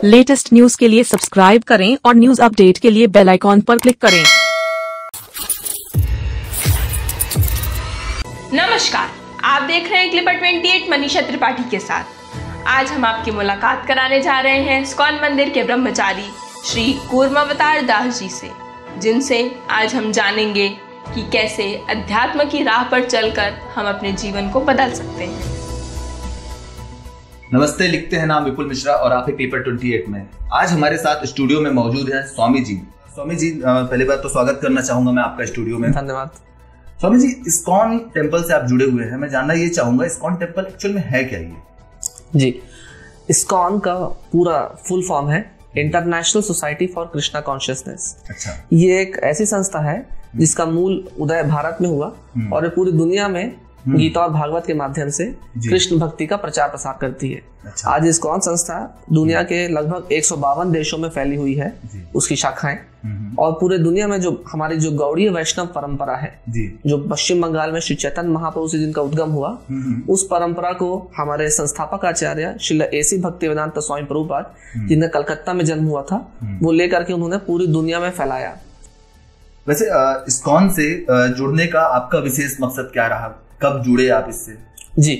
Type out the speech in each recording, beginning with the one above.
Latest news के लिए subscribe करें और न्यूज अपडेट के लिए बेल आइकॉन पर क्लिक करें। नमस्कार, आप देख रहे हैं क्लिपर 28 मनीषा त्रिपाठी के साथ। आज हम आपकी मुलाकात कराने जा रहे हैं इस्कॉन मंदिर के ब्रह्मचारी श्री कूर्मावतार दास जी से, जिनसे आज हम जानेंगे कि कैसे अध्यात्म की राह पर चलकर हम अपने जीवन को बदल सकते हैं। नमस्ते, लिखते हैं नाम विपुल मिश्रा और आप हैं क्लिपर 28 में। आज हमारे साथ स्टूडियो में मौजूद है स्वामी जी। स्वामी जी, पहली बात तो स्वागत करना चाहूंगा मैं आपका स्टूडियो में। धन्यवाद। स्वामी जी, इस्कॉन टेम्पल से आप जुड़े हुए हैं, मैं जानना ये चाहूंगा इस्कॉन टेम्पल एक्चुअल में है क्या? ये जी, इस्कॉन का पूरा फुल फॉर्म है international society for Krishna consciousness. अच्छा। ये एक ऐसी संस्था है जिसका मूल उदय भारत में हुआ और ये पूरी दुनिया में गीता और भागवत के माध्यम से कृष्ण भक्ति का प्रचार प्रसार करती है। अच्छा। आज इस्कॉन संस्था दुनिया के लगभग 152 देशों में फैली हुई है, उसकी शाखाएं, और पूरे दुनिया में जो हमारी जो गौड़ीय वैष्णव परंपरा है, जो पश्चिम बंगाल में श्री चैतन्य महाप्रभु से जिनका उद्गम हुआ, उस परंपरा को हमारे संस्थापक आचार्य श्री एसी भक्तिवेदांत स्वामी प्रभुपाद, जिनका कलकत्ता में जन्म हुआ था, वो लेकर के उन्होंने पूरी दुनिया में फैलाया। वैसे इस्कॉन से जुड़ने का आपका विशेष मकसद क्या रहा? कब जुड़े आप इससे? जी,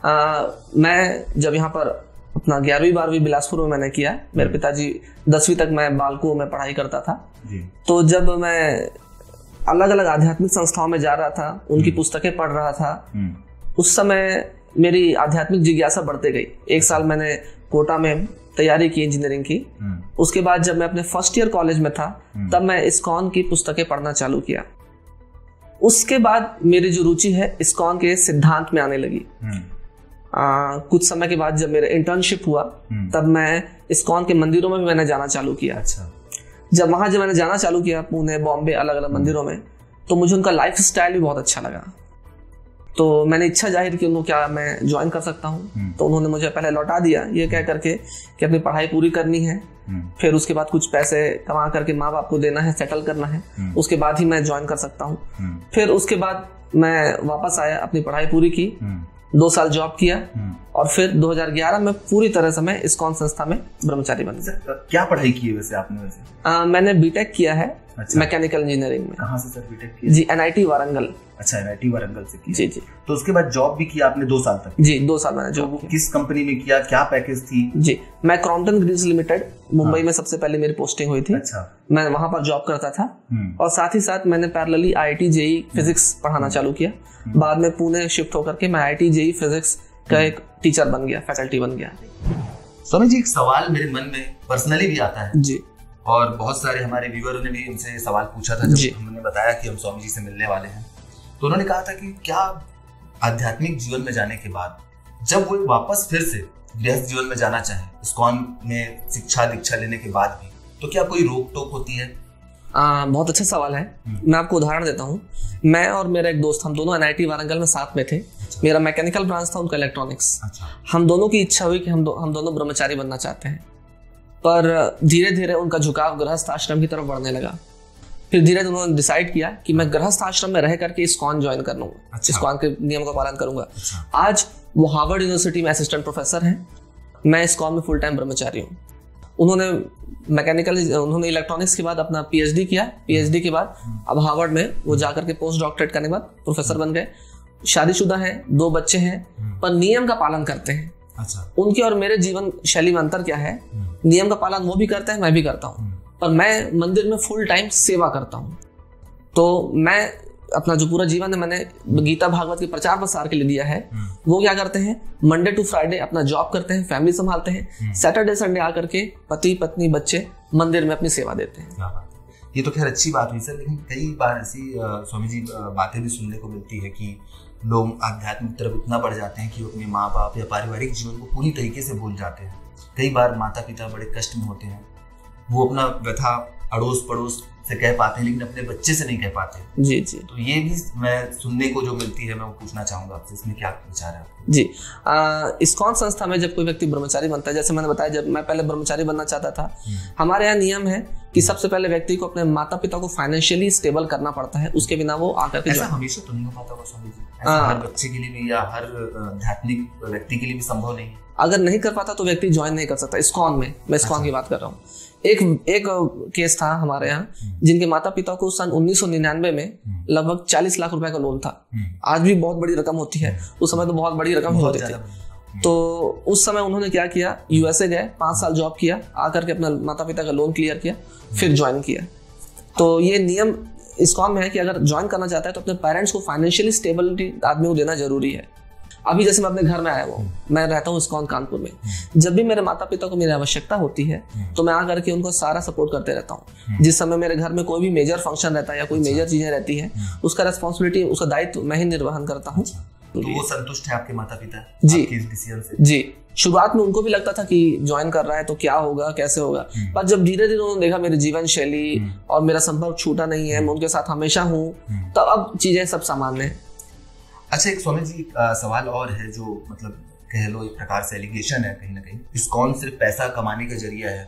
मैं जब यहाँ पर अपना 11वीं 12वीं बिलासपुर में मैंने किया। मेरे पिताजी 10वीं तक मैं बालकों में पढ़ाई करता था। तो जब मैं अलग अलग आध्यात्मिक संस्थाओं में जा रहा था, उनकी पुस्तकें पढ़ रहा था, उस समय मेरी आध्यात्मिक जिज्ञासा बढ़ते गई। एक साल मैंने कोटा में तैयारी की इंजीनियरिंग की। उसके बाद जब मैं अपने फर्स्ट ईयर कॉलेज में था, तब मैं इस्कॉन की पुस्तकें पढ़ना चालू किया। उसके बाद मेरी जो रुचि है इस्कॉन के सिद्धांत में आने लगी। कुछ समय के बाद जब मेरा इंटर्नशिप हुआ, तब मैं इस्कॉन के मंदिरों में भी मैंने जाना चालू किया। अच्छा। जब मैंने जाना चालू किया पुणे, बॉम्बे, अलग अलग मंदिरों में, तो मुझे उनका लाइफ स्टाइल भी बहुत अच्छा लगा। तो मैंने इच्छा जाहिर की, उन्होंने क्या मैं ज्वाइन कर सकता हूँ। तो उन्होंने मुझे पहले लौटा दिया ये कह करके कि अपनी पढ़ाई पूरी करनी है, फिर उसके बाद कुछ पैसे कमा करके माँ बाप को देना है, सेटल करना है, उसके बाद ही मैं ज्वाइन कर सकता हूँ। फिर उसके बाद मैं वापस आया, अपनी पढ़ाई पूरी की, 2 साल जॉब किया, और फिर 2011 में पूरी तरह से मैं इस्कॉन संस्था में ब्रह्मचारी बन गया। क्या पढ़ाई की है वैसे आपने? वैसे मैंने बीटेक किया है। अच्छा। मैकेनिकल इंजीनियरिंग में। कहाँ से सर बीटेक किया? जी, NIT वारंगल। अच्छा, NIT वारंगल से किया। जी जी। तो उसके बाद जॉब भी किया आपने 2 साल तक? जी, 2 साल मैंने जॉब किया। किस कंपनी में किया, क्या पैकेज थी? जी, मैं क्रॉम्पटन ग्रीव्स लिमिटेड मुंबई में सबसे पहले मेरी पोस्टिंग हुई थी। अच्छा। मैं वहां पर जॉब करता था, और साथ ही साथ मैंने पैरेलली IIT JEE फिजिक्स पढ़ाना चालू किया। बाद में पुणे शिफ्ट होकर के मैं IIT JEE फिजिक्स का एक टीचर बन गया, फैकल्टी बन गया। स्वामी जी, एक सवाल मेरे मन में पर्सनली भी आता है जी, और बहुत सारे हमारे व्यूअरों ने भी उनसे सवाल पूछा था जब हमने बताया कि हम स्वामी जी से मिलने वाले हैं। तो उन्होंने कहा था कि क्या आध्यात्मिक जीवन में जाने के बाद जब वो वापस फिर से गृहस्थ जीवन में जाना चाहे, इस्कॉन में शिक्षा दीक्षा लेने के बाद भी, तो क्या कोई रोक टोक होती है? बहुत अच्छा सवाल है। मैं आपको उदाहरण देता हूँ। मैं और मेरा एक दोस्त, हम दोनों NIT वारंगल में साथ में थे। मेरा मैकेनिकल ब्रांच था, उनका इलेक्ट्रॉनिक्स। अच्छा। हम दोनों की इच्छा हुई कि हम दोनों ब्रह्मचारी बनना चाहते हैं, पर धीरे धीरे उनका झुकाव गृहस्थ आश्रम की तरफ बढ़ने लगा। फिर धीरे धीरे उन्होंने डिसाइड किया कि मैं गृहस्थ आश्रम में रह करके इस्कॉन ज्वाइन कर लूंगा। अच्छा। इस्कॉन के नियम का पालन करूंगा। अच्छा। आज वो हार्वर्ड यूनिवर्सिटी में असिस्टेंट प्रोफेसर हैं, मैं इस्कॉन में फुल टाइम ब्रह्मचारी हूँ। उन्होंने इलेक्ट्रॉनिक्स के बाद अपना PhD किया। PhD के बाद अब हार्वर्ड में वो जाकर के पोस्ट डॉक्टरेट करने के बाद प्रोफेसर बन गए। शादीशुदा हैं, 2 बच्चे हैं, पर नियम का पालन करते हैं। अच्छा। उनके और मेरे जीवन शैली में अंतर क्या है? नियम का पालन वो भी करते हैं, मैं भी करता हूँ, पर मैं मंदिर में फुल टाइम सेवा करता हूँ। तो मैं अपना जो पूरा जीवन है मैंने गीता भागवत के प्रचार प्रसार के लिए दिया है। वो क्या करते हैं, मंडे टू फ्राइडे अपना जॉब करते हैं, फैमिली संभालते हैं, सैटरडे संडे आकर के पति पत्नी बच्चे मंदिर में अपनी सेवा देते हैं। ये तो खैर अच्छी बात हुई सर, लेकिन कई बार ऐसी स्वामी जी बातें भी सुनने को मिलती है कि लोग आध्यात्मिक तरफ इतना बढ़ जाते हैं कि वो अपने माँ बाप या पारिवारिक जीवन को पूरी तरीके से भूल जाते हैं। कई बार माता पिता बड़े कष्ट में होते हैं, वो अपना व्यथा अड़ोस पड़ोस से कह पाते हैं, लेकिन अपने बच्चे से नहीं कह पाते। जी जी। तो ये भी मैं सुनने को जो मिलती है, मैं वो पूछना चाहूंगा आपसे, इसमें क्या विचार है आपको? जी, इस्कॉन संस्था में जब कोई व्यक्ति ब्रह्मचारी बनता है, जैसे मैंने बताया जब मैं पहले ब्रह्मचारी बनना चाहता था, हमारे यहाँ नियम है कि सबसे पहले व्यक्ति को अपने माता पिता को फाइनेंशियली स्टेबल करना पड़ता है, उसके बिना वो आकर के ऐसा हमेशा तो नहीं हो पाता स्वामी जी, ऐसा हर बच्चे के लिए भी या हर आध्यात्मिक व्यक्ति के लिए भी संभव नहीं है। अगर नहीं कर पाता तो व्यक्ति ज्वाइन नहीं कर सकता इस्कॉन में। मैं इस्कॉन की बात कर रहा हूँ। एक केस था हमारे यहाँ, जिनके माता पिता को सन 1999 में लगभग 40 लाख रुपए का लोन था। आज भी बहुत बड़ी रकम होती है, उस समय तो बहुत बड़ी रकम होती थी। तो उस समय उन्होंने क्या किया, यूएसए गए, 5 साल जॉब किया, आकर के अपना माता पिता का लोन क्लियर किया, फिर ज्वाइन किया। तो ये नियम इस्कॉन में है कि अगर ज्वाइन करना चाहता है तो अपने पेरेंट्स को फाइनेंशियली स्टेबिलिटी आदमी को देना जरूरी है। अभी जैसे मैं अपने घर में आया हुआ हूँ, मैं रहता हूँ इस्कॉन कानपुर में, जब भी मेरे माता पिता को मेरी आवश्यकता होती है तो मैं आकर के उनको सारा सपोर्ट करते रहता हूँ। जिस समय मेरे घर में कोई भी मेजर फंक्शन रहता है या कोई मेजर चीजें रहती है, उसका रिस्पॉन्सिबिलिटी, उसका दायित्व मैं ही निर्वहन करता हूँ। तो वो संतुष्ट है आपके माता पिता जी डिसीजन से? जी, शुरुआत में उनको भी लगता था कि ज्वाइन कर रहा है तो क्या होगा, कैसे होगा, पर जब धीरे धीरे उन्होंने देखा मेरी जीवन शैली और मेरा संपर्क छूटा नहीं है, मैं उनके साथ हमेशा हूँ, तब अब चीजें सब सामान्य है। अच्छा, एक स्वामी जी सवाल और है जो मतलब कह लो एक प्रकार से एलिगेशन है कहीं ना कहीं, इस्कॉन सिर्फ पैसा कमाने का जरिया है,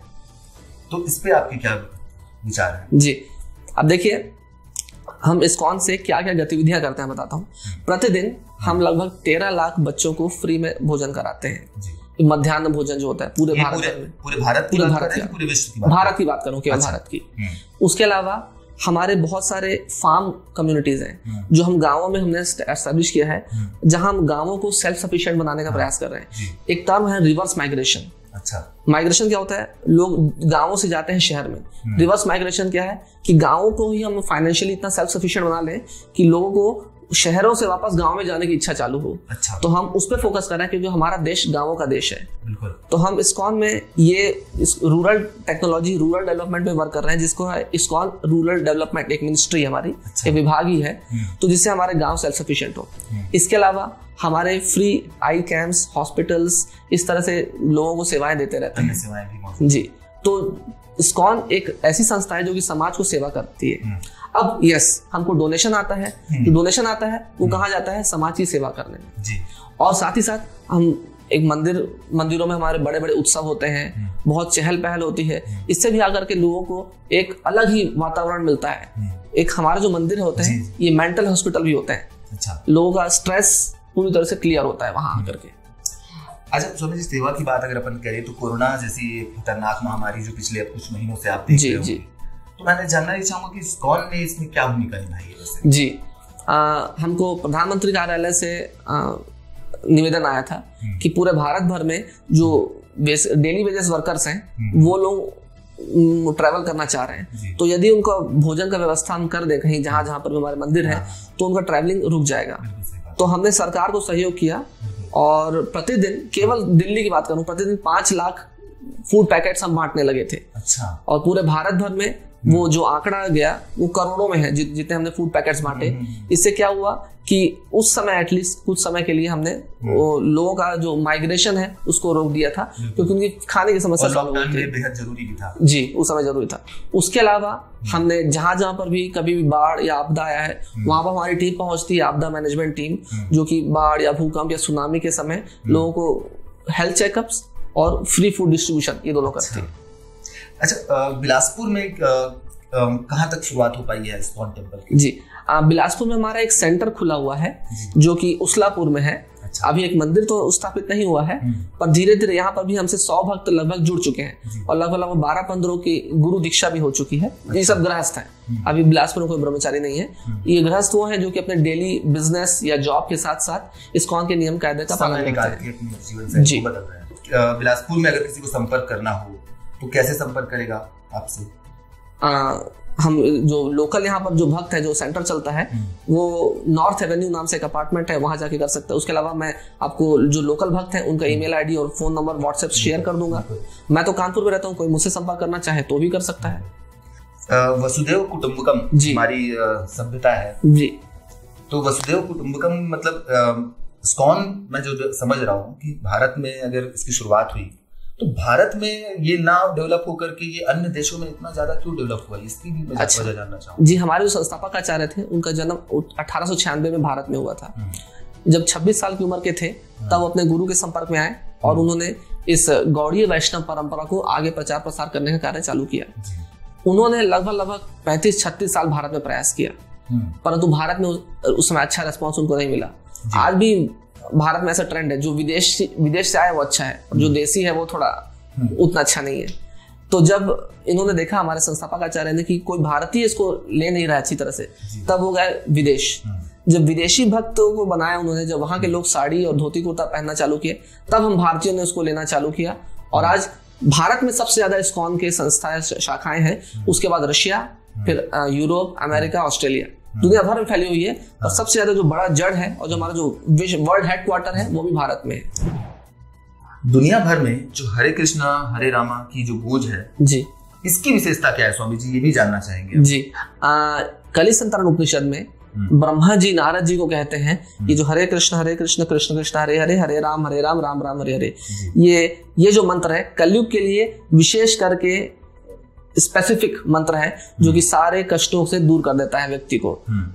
तो इस पे आपके क्या विचार है? जी, अब देखिए हम इस्कॉन से क्या क्या गतिविधियां करते हैं बताता हूँ। प्रतिदिन हम लगभग 13 लाख बच्चों को फ्री में भोजन कराते हैं। मध्याह्न भोजन जो होता है पूरे भारत में, पूरे भारत की बात करूँ, केवल भारत की। उसके अलावा हमारे बहुत सारे फार्म कम्युनिटीज हैं जो हम गांवों में हमने एस्टैब्लिश किया है, जहां हम गांवों को सेल्फ सफिशिएंट बनाने का प्रयास कर रहे हैं। एक टर्म है रिवर्स माइग्रेशन। अच्छा, माइग्रेशन क्या होता है? लोग गांवों से जाते हैं शहर में। रिवर्स माइग्रेशन क्या है कि गांवों को ही हम फाइनेंशियली इतना सेल्फ सफिशिएंट बना लें कि लोगों को शहरों से वापस गांव में जाने की इच्छा चालू हो। अच्छा, तो हम उस पर फोकस कर रहे हैं क्योंकि हमारा देश गांवों का देश है। बिल्कुल। तो हम इस्कॉन में ये रूरल टेक्नोलॉजी, रूरल डेवलपमेंट में वर्क कर रहे हैं, जिसको है इस्कॉन रूरल डेवलपमेंट, एक मिनिस्ट्री हमारी, एक विभाग ही है, तो जिससे हमारे गांव सेल्फ सफिशिएंट हो। इसके अलावा हमारे फ्री आई कैंप्स, हॉस्पिटल्स, इस तरह से लोगों को सेवाएं देते रहते हैं जी। तो इस्कॉन एक ऐसी संस्था है जो कि समाज को सेवा करती है। अब यस, हमको डोनेशन आता है, तो डोनेशन आता है वो कहाँ जाता है? समाज की सेवा करने में जी। और साथ ही साथ हम एक मंदिरों में हमारे बड़े बड़े उत्सव होते हैं, बहुत चहल पहल होती है, इससे भी आकर के लोगों को एक अलग ही वातावरण मिलता है। एक हमारे जो मंदिर होते हैं ये मेंटल हॉस्पिटल भी होते हैं। अच्छा, लोगों का स्ट्रेस पूरी तरह से क्लियर होता है वहां आकर के। अच्छा स्वामी जी, सेवा की बात अगर अपन करें तो कोरोना जैसी खतरनाक महामारी जो पिछले कुछ महीनों से आप देख रहे हो, तो मैं जानना ही चाहूंगा कि इस्कॉन ने इसमें क्या भूमिका निभाई है वैसे? जी, हमको प्रधानमंत्री कार्यालय से निवेदन आया था कि पूरे भारत भर में जो डेली वेजेस वर्कर्स हैं वो लोग ट्रैवल करना चाह रहे हैं, तो यदि उनका भोजन का व्यवस्था हम कर दें कहीं जहाँ जहाँ पर हमारे मंदिर है, तो उनका ट्रैवलिंग रुक जाएगा। तो हमने सरकार को सहयोग किया और प्रतिदिन, केवल दिल्ली की बात करूं, प्रतिदिन 5 लाख फूड पैकेट्स हम बांटने लगे थे। अच्छा। और पूरे भारत भर में वो जो आंकड़ा गया वो करोड़ों में है जितने हमने फूड पैकेट्स बांटे। इससे क्या हुआ कि उस समय एटलीस्ट कुछ समय के लिए हमने लोगों का जो माइग्रेशन है उसको रोक दिया था, क्योंकि उनकी खाने की समस्या बेहद जरूरी भी था जी, उस समय जरूरी था। उसके अलावा हमने जहां पर भी कभी भी बाढ़ या आपदा आया है वहां पर हमारी टीम पहुंचती है, आपदा मैनेजमेंट टीम, जो कि बाढ़ या भूकंप या सुनामी के समय लोगों को हेल्थ चेकअप्स और फ्री फूड डिस्ट्रीब्यूशन ये दोनों करती है। अच्छा, बिलासपुर में कहाँ तक शुरुआत हो पाई है इस्कॉन टेम्पल की? जी, बिलासपुर में हमारा एक सेंटर खुला हुआ है जो कि उसलापुर में है। अच्छा। अभी एक मंदिर तो स्थापित नहीं हुआ है, पर धीरे धीरे यहाँ पर भी हमसे 100 भक्त लगभग जुड़ चुके हैं और लगभग 12-15 की गुरु दीक्षा भी हो चुकी है। ये सब गृहस्थ हैं, अभी बिलासपुर में कोई ब्रह्मचारी नहीं है। ये गृहस्थ वो हैं जो कि अपने डेली बिजनेस या जॉब के साथ साथ इस्कॉन के नियम कायदे का पालन करते हैं जी। बिलासपुर में अगर किसी को संपर्क करना हो तो कैसे संपर्क करेगा आपसे? हम जो लोकल यहाँ पर जो भक्त है, जो सेंटर चलता है, वो नॉर्थ एवेन्यू नाम से एक अपार्टमेंट है, वहां जाके कर सकते हैं। उसके अलावा मैं आपको जो लोकल भक्त हैं उनका ईमेल आईडी और फोन नंबर व्हाट्सएप शेयर कर दूंगा। मैं तो कानपुर में रहता हूँ, कोई मुझसे संपर्क करना चाहे तो भी कर सकता है। वसुदेव कुटुंबकम हमारी सभ्यता है जी, तो वसुदेव कुटुंबकम मतलब इस्कॉन मैं जो समझ रहा हूँ कि भारत में अगर इसकी शुरुआत हुई तो भारत में ये नाम डेवलप होकर के ये अन्य देशों में इतना ज्यादा क्यों डेवलप हुआ, इसकी भी मैं वजह जानना चाहूँगा। जी, हमारे जो संस्थापक आचार्य थे उनका जन्म 1896 में भारत में हुआ था। जब 26 साल की उम्र के थे तब अपने गुरु के संपर्क में आए और उन्होंने इस गौड़ीय वैष्णव परंपरा को आगे प्रचार प्रसार करने का कार्य चालू किया। उन्होंने लगभग 35-36 साल भारत में प्रयास किया, परंतु भारत में उस समय अच्छा रेस्पॉन्स उनको नहीं मिला। आज भी भारत में ऐसा ट्रेंड है, जो विदेश से आया वो अच्छा है, और जो देसी है वो थोड़ा उतना अच्छा नहीं है। तो जब इन्होंने देखा, हमारे संस्थापक आचार्य ने, कि कोई भारतीय इसको ले नहीं रहा अच्छी तरह से, तब वो गए विदेश। जब विदेशी भक्तों को बनाया उन्होंने, जब वहां के लोग साड़ी और धोती कुर्ता पहनना चालू किए, तब हम भारतीयों ने उसको लेना चालू किया। और आज भारत में सबसे ज्यादा इस्कॉन के संस्थाएं, शाखाएं हैं, उसके बाद रशिया, फिर यूरोप, अमेरिका, ऑस्ट्रेलिया, दुनिया भर में फैली हुई है। और सबसे ज्यादा जो बड़ा जड़ है और जो हमारा जो वर्ल्ड हेडक्वार्टर है वो भी भारत में है। दुनिया भर में जो हरे कृष्णा हरे रामा की जो गूंज है जी, इसकी विशेषता क्या है स्वामी जी, ये भी जानना चाहेंगे जी। कलि संतरण उपनिषद में ब्रह्मा जी नारद जी को कहते हैं, ये जो हरे कृष्ण कृष्ण कृष्ण हरे हरे, हरे राम राम राम हरे हरे, ये जो मंत्र है कलयुग के लिए विशेष करके स्पेसिफिक मंत्र है, जो कि सारे कष्टों से दूर कर देता है व्यक्ति को।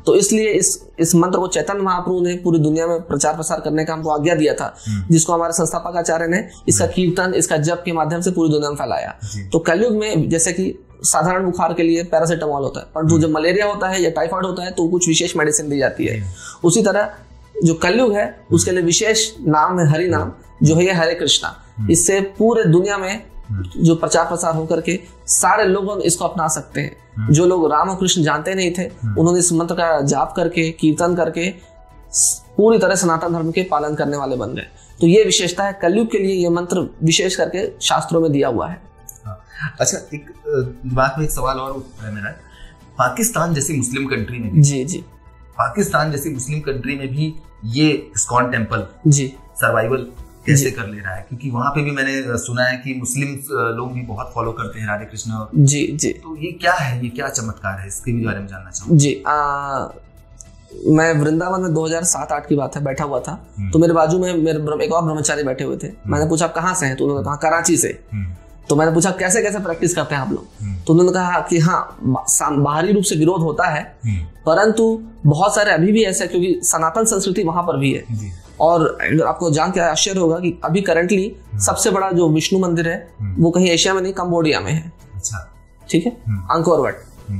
तो इसलिए इस मंत्र को चैतन्य महाप्रभु ने पूरी दुनिया में प्रचार प्रसार करने का हमको आज्ञा दिया था, जिसको हमारे संस्थापक आचार्य ने इसका कीर्तन, इसका जप के माध्यम से पूरी दुनिया में फैलाया। तो कलयुग में जैसे कि साधारण बुखार के लिए पैरासिटामोल होता है, पर जब मलेरिया होता है या टाइफाइड होता है तो कुछ विशेष मेडिसिन दी जाती है। उसी तरह जो कलयुग है उसके लिए विशेष नाम है हरि नाम, जो है हरे कृष्णा। इससे पूरे दुनिया में जो प्रचार प्रसार होकर के सारे लोग इसको अपना सकते हैं। जो लोग राम और कृष्ण जानते नहीं थे, उन्होंने इस मंत्र का जाप करके, कीर्तन करके पूरी तरह सनातन धर्म के पालन करने वाले बन गए। तो ये विशेषता है कलयुग के लिए, ये मंत्र विशेष करके शास्त्रों में दिया हुआ है। अच्छा, एक दिमाग में एक सवाल और है मेरा, पाकिस्तान जैसी मुस्लिम कंट्री में भी, जी पाकिस्तान जैसी मुस्लिम कंट्री में भी ये इस्कॉन टेम्पल जी सर्वाइवल कैसे कर ले रहा है? क्योंकि वहां पे भी मैंने सुना है कि मुस्लिम लोग भी बहुत फॉलो करते हैं राधे कृष्ण जी। तो ये क्या है, ये क्या चमत्कार है, इसके भी बारे में जानना चाहूँगा जी। मैं वृंदावन में 2007-8 की बात है, बैठा हुआ था, तो मेरे बाजू में मेरे एक और ब्रह्मचारी बैठे हुए थे। मैंने पूछा आप कहाँ से हैं? तो उन्होंने कहा कराची से। तो मैंने पूछा कैसे कैसे प्रैक्टिस करते हैं आप लोग? तो उन्होंने कहा कि हाँ, बाहरी रूप से विरोध होता है, परंतु बहुत सारे अभी भी ऐसे, क्योंकि सनातन संस्कृति वहां पर भी है। और आपको जान के आश्चर्य होगा कि अभी करंटली सबसे बड़ा जो विष्णु मंदिर है वो कहीं एशिया में नहीं, कंबोडिया में है। अच्छा, ठीक है, अंकोर वट।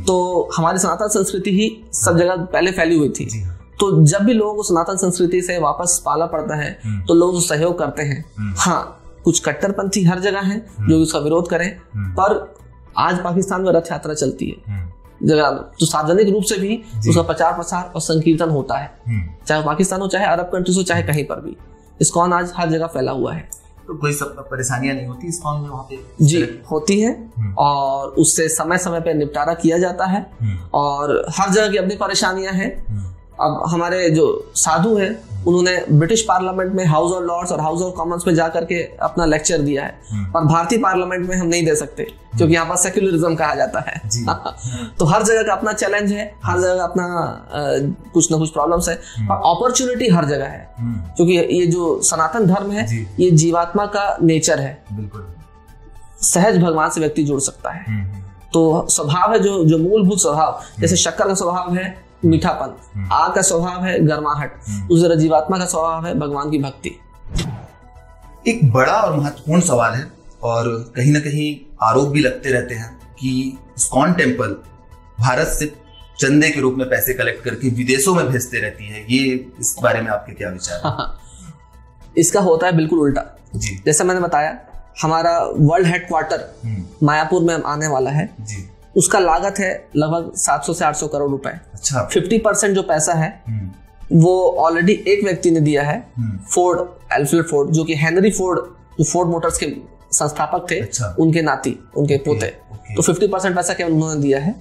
तो हमारी सनातन संस्कृति ही सब जगह पहले फैली हुई थी। तो जब भी लोगों को सनातन संस्कृति से वापस पाला पड़ता है तो लोग सहयोग करते हैं। हाँ, कुछ कट्टरपंथी हर जगह हैं जो उसका विरोध करें, पर आज पाकिस्तान में रथ यात्रा चलती है जगह, तो सार्वजनिक रूप से भी उसका प्रचार प्रसार और संकीर्तन होता है, चाहे पाकिस्तान हो, चाहे अरब कंट्रीज हो, चाहे कहीं पर भी। इस्कॉन आज हर जगह फैला हुआ है। तो कोई सब परेशानियां नहीं होती इस्कॉन में वहाँ पे? जी होती है, और उससे समय समय पे निपटारा किया जाता है, और हर जगह की अपनी परेशानियां हैं। अब हमारे जो साधु हैं उन्होंने ब्रिटिश पार्लियामेंट में हाउस ऑफ लॉर्ड्स और हाउस ऑफ कॉमन्स में जाकर के अपना लेक्चर दिया है, पर भारतीय पार्लियामेंट में हम नहीं दे सकते क्योंकि यहाँ पर सेक्युलरिज्म कहा जाता है। तो हर जगह का अपना चैलेंज है, हर जगह अपना कुछ ना कुछ प्रॉब्लम्स है, पर अपॉर्चुनिटी हर जगह है, क्योंकि ये जो सनातन धर्म है ये जीवात्मा का नेचर है। बिल्कुल सहज भगवान से व्यक्ति जुड़ सकता है। तो स्वभाव है जो मूलभूत स्वभाव, जैसे शक्कर का स्वभाव है मीठापन, आग का स्वभाव है गर्माहट, उस तरह जीवात्मा का स्वभाव है भगवान की भक्ति। एक बड़ा और महत्वपूर्ण सवाल है, और कहीं ना कहीं आरोप भी लगते रहते हैं कि इस्कॉन टेम्पल भारत से चंदे के रूप में पैसे कलेक्ट करके विदेशों में भेजते रहती है। ये इस बारे में आपके क्या विचार है? इसका होता है बिल्कुल उल्टा जी। जैसे मैंने बताया, हमारा वर्ल्ड हेडक्वार्टर मायापुर में आने वाला है जी। उसका लागत है लगभग 700 से 800 करोड़ रुपए। अच्छा। 50% जो पैसा है वो ऑलरेडी एक व्यक्ति ने दिया है, फोर्ड, एल्फ्रेड फोर्ड, जो कि हेनरी फोर्ड, जो फोर्ड मोटर्स के संस्थापक थे। अच्छा। उनके नाती, उनके पोते। तो 50% पैसा केवल उन्होंने दिया है,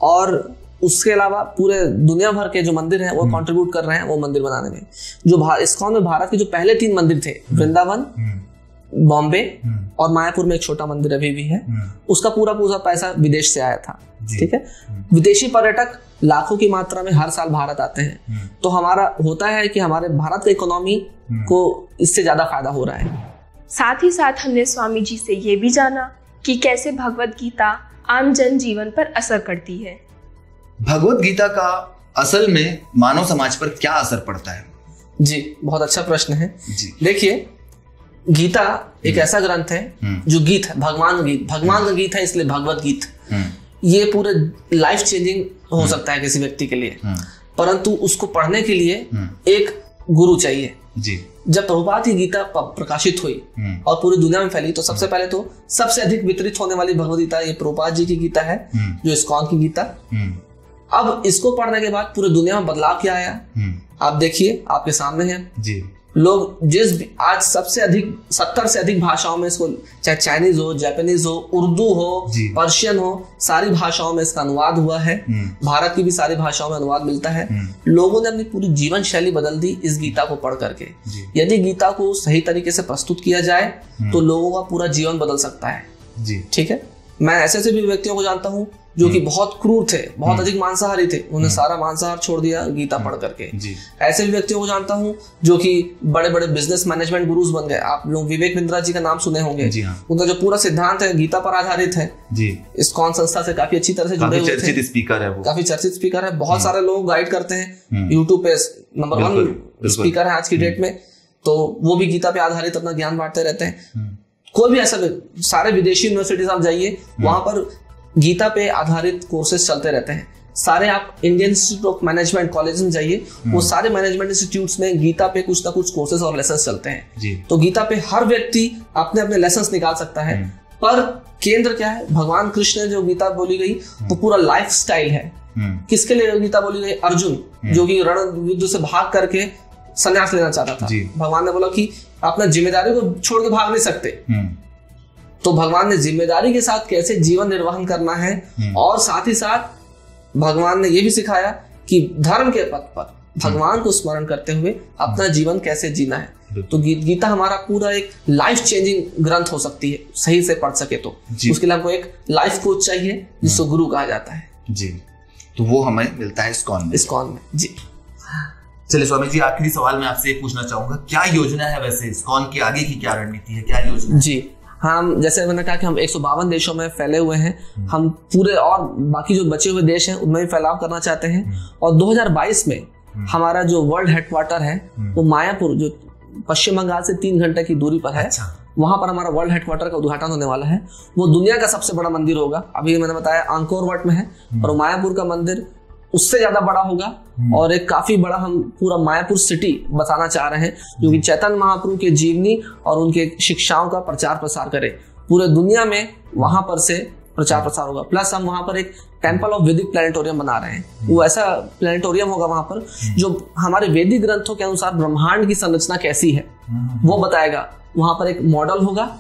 और उसके अलावा पूरे दुनिया भर के जो मंदिर हैं वो कंट्रीब्यूट कर रहे हैं वो मंदिर बनाने में। जो इस्कॉन में भारत के जो पहले 3 मंदिर थे, वृंदावन, बॉम्बे और मायापुर में एक छोटा मंदिर अभी भी है, उसका पूरा पैसा विदेश से आया था। ठीक है, विदेशी पर्यटक लाखों की मात्रा में हर साल भारत आते हैं, तो हमारा होता है कि हमारे भारत के इकोनॉमी को इससे ज्यादा फायदा हो रहा है। साथ ही साथ हमने स्वामी जी से ये भी जाना कि कैसे भगवत गीता आम जन जीवन पर असर करती है। भगवत गीता का असल में मानव समाज पर क्या असर पड़ता है? जी, बहुत अच्छा प्रश्न है। देखिए, गीता एक ऐसा ग्रंथ है जो गीत है, भगवान का गीत है, इसलिए भगवत गीत। ये पूरे लाइफ चेंजिंग हो सकता है किसी व्यक्ति के लिए, परंतु उसको पढ़ने के लिए एक गुरु चाहिए जी। जब प्रभुपाद की गीता प्रकाशित हुई और पूरी दुनिया में फैली, तो सबसे पहले तो सबसे अधिक वितरित होने वाली भगवद गीता ये प्रभुपाद जी की गीता है, जो इस्कॉन की गीता। अब इसको पढ़ने के बाद पूरी दुनिया में बदलाव क्या आया, आप देखिए, आपके सामने है जी। लोग आज सबसे अधिक 70 से अधिक भाषाओं में इसको, चाहे चाइनीज हो, जापानीज हो, उर्दू हो, पर्शियन हो, सारी भाषाओं में इसका अनुवाद हुआ है। भारत की भी सारी भाषाओं में अनुवाद मिलता है। लोगों ने अपनी पूरी जीवन शैली बदल दी इस गीता को पढ़ करके। यदि गीता को सही तरीके से प्रस्तुत किया जाए तो लोगों का पूरा जीवन बदल सकता है जी। ठीक है, मैं ऐसे भी व्यक्तियों को जानता हूँ जो कि बहुत क्रूर थे, बहुत अधिक मांसाहारी थे, उन्होंने सारा मांसाहार छोड़ दिया गीता पढ़ करके। ऐसे भी व्यक्तियों को जानता हूँ जो कि बड़े बड़े बिजनेस मैनेजमेंट गुरुज बन गए। आप लोग विवेक बिंद्रा जी का नाम सुने होंगे, उनका जो पूरा सिद्धांत है गीता पर आधारित है जी। इस्कॉन संस्था से काफी अच्छी तरह से जुड़े हुए थे, स्पीकर है वो, काफी चर्चित स्पीकर है, बहुत सारे लोग गाइड करते हैं, यूट्यूब पे नंबर 1 स्पीकर है आज की डेट में। तो वो भी गीता पे आधारित अपना ज्ञान बांटते रहते हैं। कोई भी ऐसा, सारे विदेशी यूनिवर्सिटीज आप जाइए, वहां पर गीता पे आधारित कोर्सेज चलते रहते हैं। सारे आप Indian institute of management college में जाइए, वो सारे मैनेजमेंट इंस्टीट्यूट्स में गीता पे कुछ ना कुछ कोर्सेज और लेसन चलते हैं। तो गीता पे हर व्यक्ति अपने अपने लेसन निकाल सकता है। पर केंद्र क्या है, भगवान कृष्ण ने जो गीता बोली गई वो पूरा लाइफ स्टाइल है। किसके लिए गीता बोली गई? अर्जुन, जो कि रण युद्ध से भाग करके संन्यास लेना चाहता था। भगवान ने बोला कि अपना जिम्मेदारी को छोड़ के भाग नहीं सकते। तो भगवान ने जिम्मेदारी के साथ कैसे जीवन निर्वाहन करना है, और साथ ही साथ भगवान ने यह भी सिखाया कि धर्म के पथ पर भगवान को स्मरण करते हुए अपना जीवन कैसे जीना है। तो गीता हमारा पूरा एक लाइफ चेंजिंग ग्रंथ हो सकती है, सही से पढ़ सके तो। उसके लिए हमको एक लाइफ कोच चाहिए जिसको गुरु कहा जाता है जी। तो वो हमें मिलता है इस्कॉन में जी। चलिए स्वामी जी, आखिरी सवाल मैं आपसे पूछना चाहूंगा, क्या योजना है वैसे इस्कॉन की, आगे की क्या रणनीति है, क्या योजना जी? हम, जैसे मैंने कहा कि हम 152 देशों में फैले हुए हैं। हम पूरे और बाकी जो बचे हुए देश हैं उनमें भी फैलाव करना चाहते हैं। और 2022 में हमारा जो वर्ल्ड हेडक्वार्टर है वो मायापुर, जो पश्चिम बंगाल से 3 घंटे की दूरी पर है, वहां पर हमारा वर्ल्ड हेडक्वार्टर का उद्घाटन होने वाला है। वो दुनिया का सबसे बड़ा मंदिर होगा। अभी मैंने बताया अंकोर वट में है, और मायापुर का मंदिर उससे ज्यादा बड़ा होगा। और एक काफी बड़ा हम पूरा मायापुर सिटी बताना चाह रहे हैं, जो कि चैतन्य महाप्रभु के जीवनी और उनके शिक्षाओं का प्रचार प्रसार करे पूरे दुनिया में। वहां पर से प्रचार प्रसार होगा। प्लस हम वहां पर एक टेम्पल ऑफ वैदिक प्लेनेटोरियम बना रहे हैं। वो ऐसा प्लेनेटोरियम होगा वहां पर जो हमारे वैदिक ग्रंथों के अनुसार ब्रह्मांड की संरचना कैसी है वो बताएगा। वहां पर एक मॉडल होगा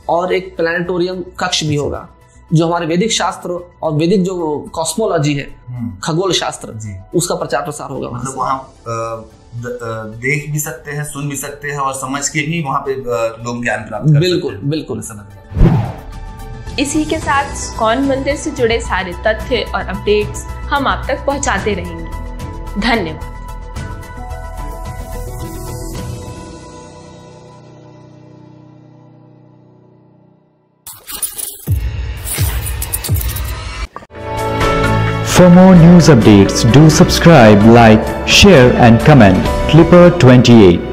और एक प्लेनेटोरियम कक्ष भी होगा, जो हमारे वैदिक शास्त्र और वैदिक जो कॉस्मोलॉजी है, खगोल शास्त्र, उसका प्रचार प्रसार होगा। मतलब वहाँ देख भी सकते हैं, सुन भी सकते हैं, और समझ के भी वहाँ पे लोग ज्ञान प्राप्त कर बिल्कुल बिल्कुल समझ। इसी के साथ इस्कॉन मंदिर से जुड़े सारे तथ्य और अपडेट्स हम आप तक पहुँचाते रहेंगे। धन्यवाद। For more news updates, do subscribe, like, share and comment. Clipper 28